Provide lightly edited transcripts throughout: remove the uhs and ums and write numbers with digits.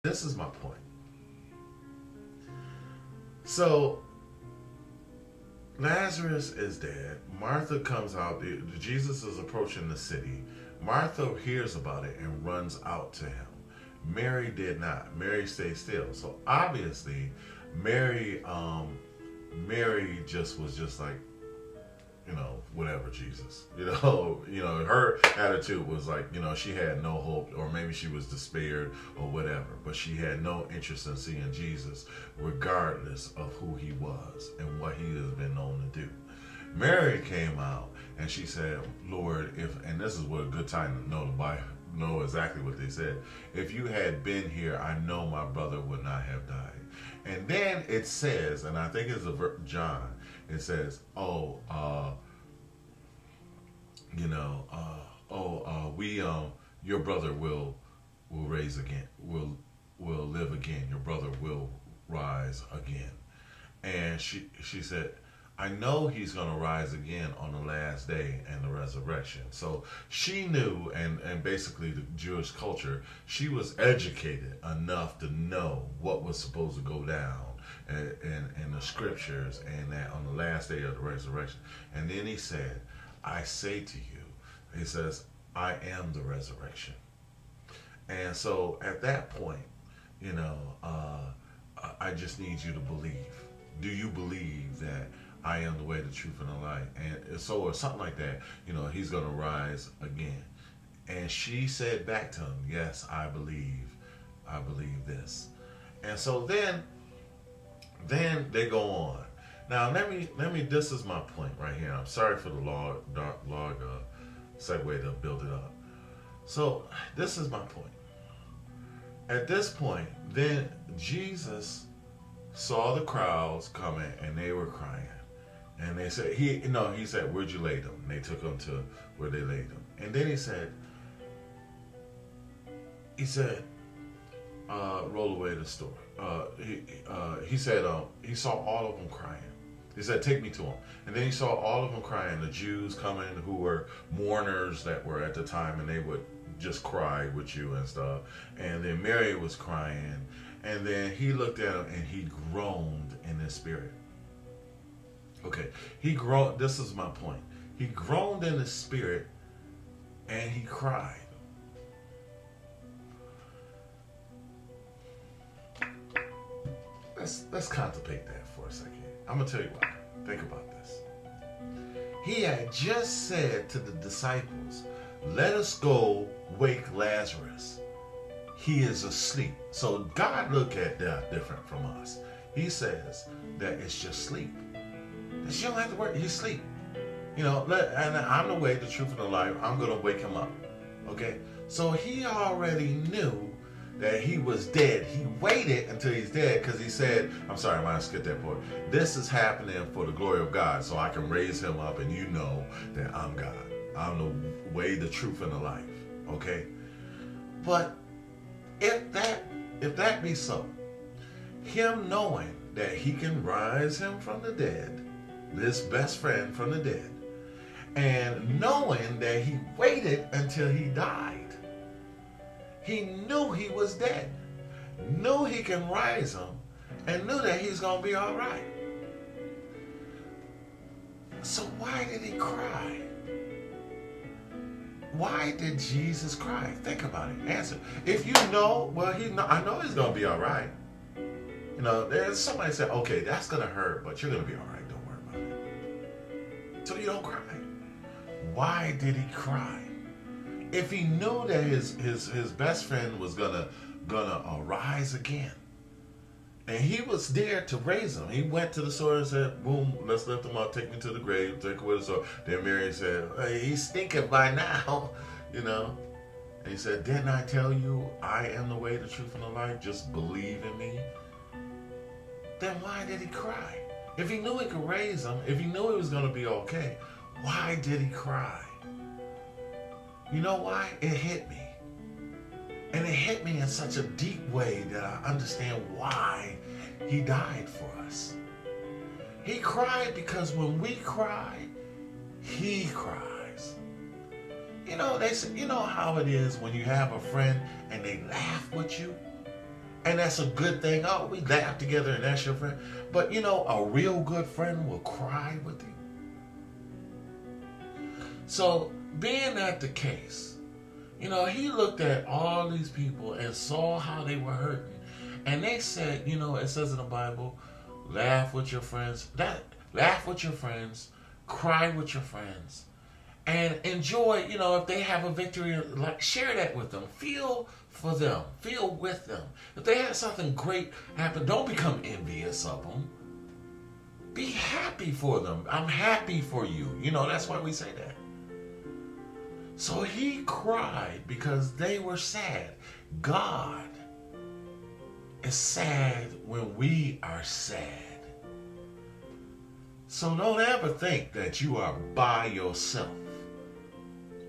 This is my point. So Lazarus is dead. Martha comes out. Jesus is approaching the city. Martha hears about it and runs out to him. Mary did not. Mary stayed still. So obviously, Mary just was just like, whatever, Jesus. Her attitude was like, she had no hope, or maybe she was despaired or whatever, but she had no interest in seeing Jesus, regardless of who he was and what he has been known to do. Mary came out and she said, Lord, and this is what a good time to know the Bible, know exactly what they said. If you had been here, I know my brother would not have died. And then it says, and I think it's John, it says, your brother will raise again, will live again. Your brother will rise again. And she said, I know he's going to rise again on the last day and the resurrection. So she knew, and basically the Jewish culture, she was educated enough to know what was supposed to go down in the scriptures, and that on the last day of the resurrection. And then he said, I say to you, he says, I am the resurrection. And so at that point, I just need you to believe. Do you believe that I am the way, the truth, and the life? And so, or something like that, he's going to rise again. And she said back to him, yes, I believe this. And so then they go on. Now, let me, this is my point right here. I'm sorry for the log segue to build it up. So this is my point. At this point, then Jesus saw the crowds coming and they were crying. And they said, he said, where'd you lay them? And they took him to where they laid them. And then he said, roll away the story. He said, he saw all of them crying. He said, take me to him. And then he saw all of them crying, the Jews coming who were mourners that were at the time, and they would just cry with you and stuff. And then Mary was crying. And then he looked at him and he groaned in his spirit. Okay, he groaned. This is my point. He groaned in his spirit and he cried. Let's contemplate that for a second. I'm gonna tell you why. Think about this. He had just said to the disciples, let us go wake Lazarus. He is asleep. So God look at that different from us. He says that it's just sleep. That you don't have to worry. He's asleep. And I'm the way, the truth, and the life. I'm going to wake him up. Okay? So he already knew that he was dead. He waited until he's dead because he said, I'm sorry, I might have skipped that part. This is happening for the glory of God, so I can raise him up and you know that I'm God. I'm the way, the truth, and the life. Okay? But if that be so, him knowing that he can rise him from the dead, this best friend from the dead, and knowing that he waited until he died, he knew he was dead, knew he can rise him, and knew that he's going to be all right. So why did he cry? Why did Jesus cry? Think about it. Answer. If you know, I know he's going to be all right. There's somebody said, okay, that's going to hurt, but you're going to be all right. Don't worry about it. So you don't cry. Why did he cry? If he knew that his best friend was gonna rise again, and he was there to raise him, he went to the sword and said, boom, let's lift him up, take me to the grave, take away the sword. Then Mary said, hey, he's stinking by now, And he said, didn't I tell you I am the way, the truth, and the life? Just believe in me. Then why did he cry? If he knew he could raise him, if he knew he was going to be okay, why did he cry? You know why? It hit me. And it hit me in such a deep way that I understand why he died for us. He cried because when we cry, he cries. They say, how it is when you have a friend and they laugh with you And that's a good thing. Oh, we laugh together and that's your friend. But you know, a real good friend will cry with you. So, being that the case, you know, he looked at all these people and saw how they were hurting. And they said, you know, it says in the Bible, laugh with your friends. Laugh with your friends. Cry with your friends. And enjoy, you know, if they have a victory, like share that with them. Feel for them. Feel with them. If they have something great happen, don't become envious of them. Be happy for them. I'm happy for you. You know, that's why we say that. So he cried because they were sad. God is sad when we are sad. So don't ever think that you are by yourself.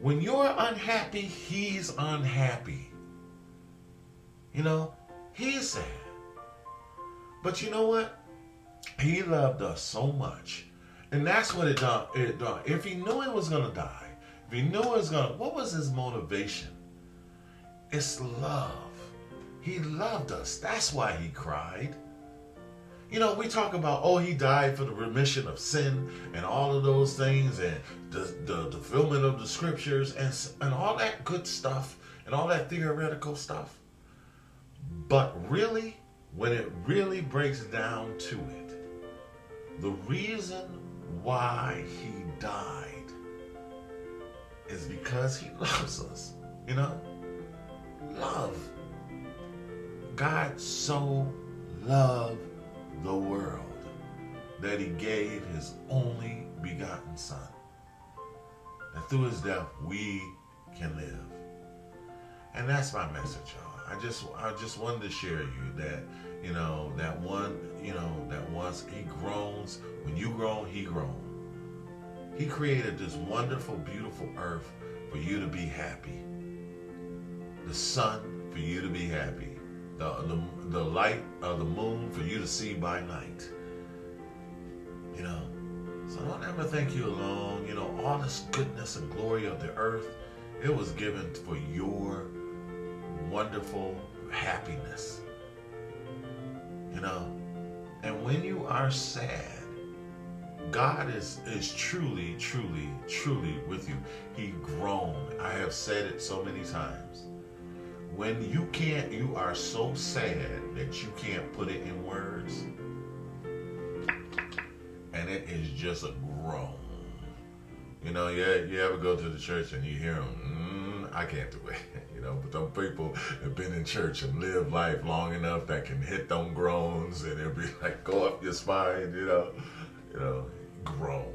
When you're unhappy, he's unhappy. You know, he's sad. But you know what? He loved us so much. And that's what it done. If he knew he was going to die, if he knew it was going to, what was his motivation? It's love. He loved us. That's why he cried. You know, we talk about, oh, he died for the remission of sin and all of those things and the fulfillment of the scriptures and all that good stuff and all that theoretical stuff. But really, when it really breaks down to it, the reason why he died is because he loves us. You know? Love. God so loved the world that he gave his only begotten son, that through his death we can live. And that's my message, y'all. I just wanted to share you that, you know, that once he groans, when you groan, he groans. He created this wonderful, beautiful earth for you to be happy. The sun for you to be happy. The light of the moon for you to see by night. You know, so don't ever think you're alone. You know, all this goodness and glory of the earth, it was given for your wonderful happiness. You know, and when you are sad, God is truly, truly, truly with you. He groaned. I have said it so many times. When you are so sad that you can't put it in words, and it is just a groan. You know, you ever go to the church and you hear them, I can't do it. You know, but them people have been in church and lived life long enough that can hit them groans and it'll be like, go up your spine, you know, groan.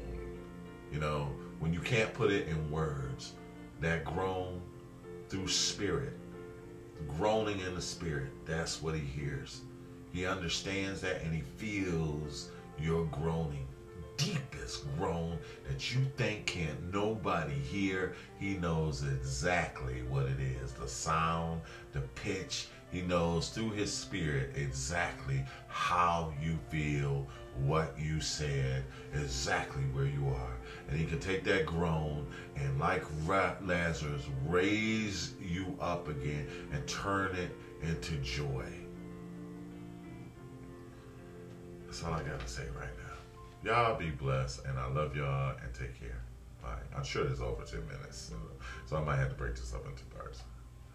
You know, when you can't put it in words, that groan through spirit, groaning in the spirit, that's what he hears. He understands that and he feels your groaning, deepest groan that you think can't nobody hear. He knows exactly what it is, the sound, the pitch. He knows through his spirit exactly how you feel, what you said, exactly where you are. And he can take that groan and, like Lazarus, raise you up again and turn it into joy. That's all I got to say right now. Y'all be blessed, and I love y'all, and take care. Bye. I'm sure it's over 10 minutes, so I might have to break this up into parts.